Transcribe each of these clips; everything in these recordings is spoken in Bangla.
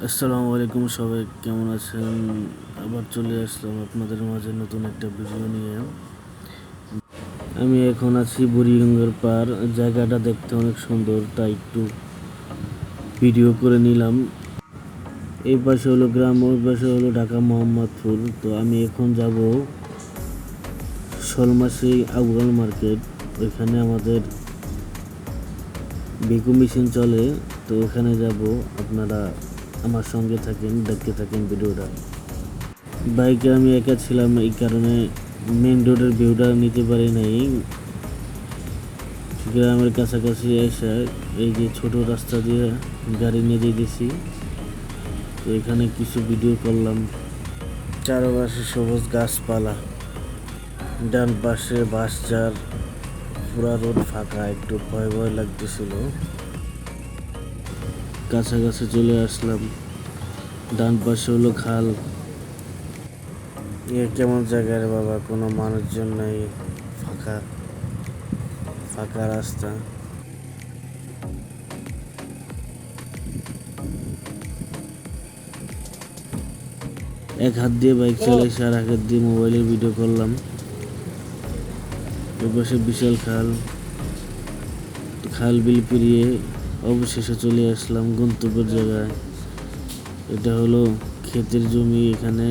আসসালামু আলাইকুম, সবাই কেমন আছেন? আবার চলে আসলাম আপনাদের মাঝে নতুন একটা ভিডিও নিয়ে। আমি এখন আছি বুড়িগঙ্গার পার। জায়গাটা দেখতে অনেক সুন্দর, তাই একটু ভিডিও করে নিলাম। এই পাশে হলো গ্রাম, ওই পাশে হলো ঢাকা মোহাম্মদপুর। তো আমি এখন যাব শোলমাসি আউয়াল মার্কেট। ওইখানে আমাদের ভিকু মেশিন চলে, তো ওখানে যাব। আপনারা আমার সঙ্গে থাকেন, দেখতে থাকেন ভিডিওটা। বাইকে আমি একা ছিলাম, এই কারণে মেন রোডের ভিউটা নিতে পারি নাই। গ্রামের কাছাকাছি এসে এই যে ছোট রাস্তা দিয়ে গাড়ি নিয়ে যেতেছি, তো এখানে কিছু ভিডিও করলাম। চারপাশে সবুজ গাছপালা, ডান পাশে বাঁশঝাড়, পুরা রোড ফাঁকা, একটু ভয় ভয় লাগতেছিল। কাছাকাছি চলে আসলাম। ডান পাশে হলো খাল। এ কেমন জায়গা রে বাবা, কোনো মানুষজন নাই, ফাঁকা ফাঁকা রাস্তা। এক হাত দিয়ে বাইক চালাইছি, আর এক হাত দিয়ে মোবাইলের ভিডিও করলাম। এপাশে বিশাল খাল, খাল বিল পেরিয়ে অবশেষে চলে আসলাম গন্তব্যের জায়গায়। এটা হলো ক্ষেতের জমি, এখানে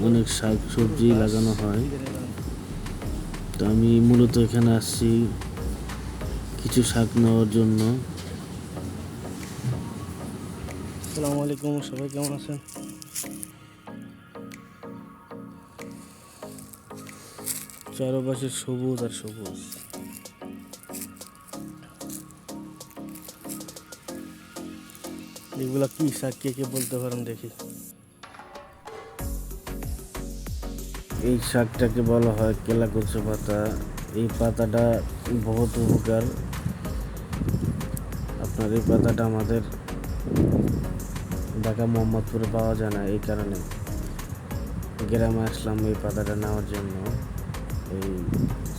অনেক শাক সবজি লাগানো হয়। তো আমি মূলত এখানে আসছি কিছু শাক নেওয়ার জন্য। আসসালামু আলাইকুম, সবাই কেমন আছেন? চারপাশে সবুজ আর সবুজ। এগুলা কি শাক, কে কে বলতে পারেন দেখি? এই শাকটাকে বলা হয় কেলাকুচো পাতা। এই পাতাটা বহুত উপকার। আপনার এই পাতাটা আমাদের ঢাকা মোহাম্মদপুরে পাওয়া যায় না, এই কারণে গ্রামে আসলাম এই পাতাটা নেওয়ার জন্য। এই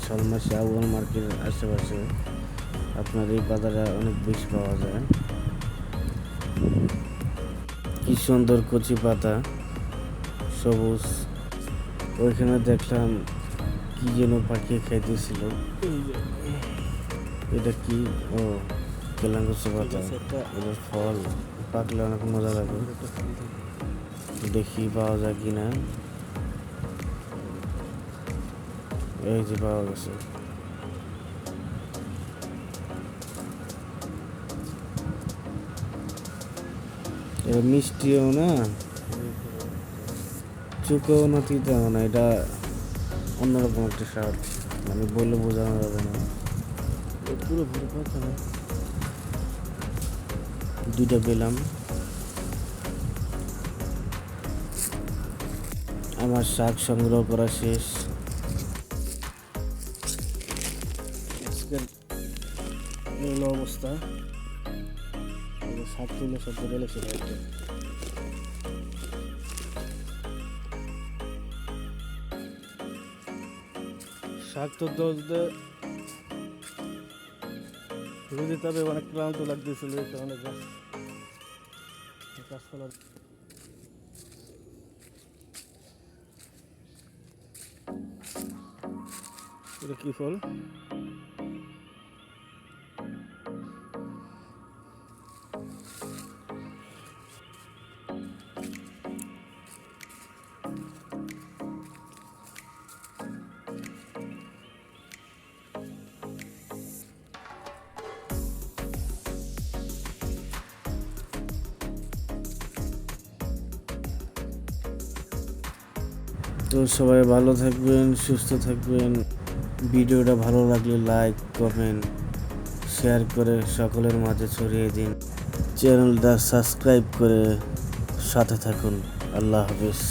শোলমাসি আউয়াল মার্কেটের আশেপাশে আপনার এই পাতাটা অনেক বেশি পাওয়া যায়। কি সুন্দর কচি পাতা, সবুজ। ওইখানে দেখলাম কি যেন পাখি খাইতেছিল। এটা কি? ও, কেলাঙ্কুচো পাতা। এটা ফল, পাকলে অনেক মজা লাগে। দেখি পাওয়া যায় কিনা। এই যে পাওয়া গেছে। এটা মিষ্টিও না, চুকেও না, তিতাও না। এটা অন্যরকম একটা স্বাদ, মানে বললে বোঝানো যাবে না। পুরো ভরে পাতা না, দুইটা পেলাম। আমার শাক সংগ্রহ করা শেষ। আজকের এই অবস্থা, শাক তুলে সব বেড়ে ছিল। শাক তো দোষদের রুদি, তবে অনেক ক্লান্ত লাগতেছিল, এই কারণে গাছপালা। এটা কি ফল? তো সবাই ভালো থাকবেন, সুস্থ থাকবেন। ভিডিওটা ভালো লাগলে লাইক, কমেন্ট, শেয়ার করে সকলের মাঝে ছড়িয়ে দিন। চ্যানেলটা সাবস্ক্রাইব করে সাথে থাকুন। আল্লাহ হাফেজ।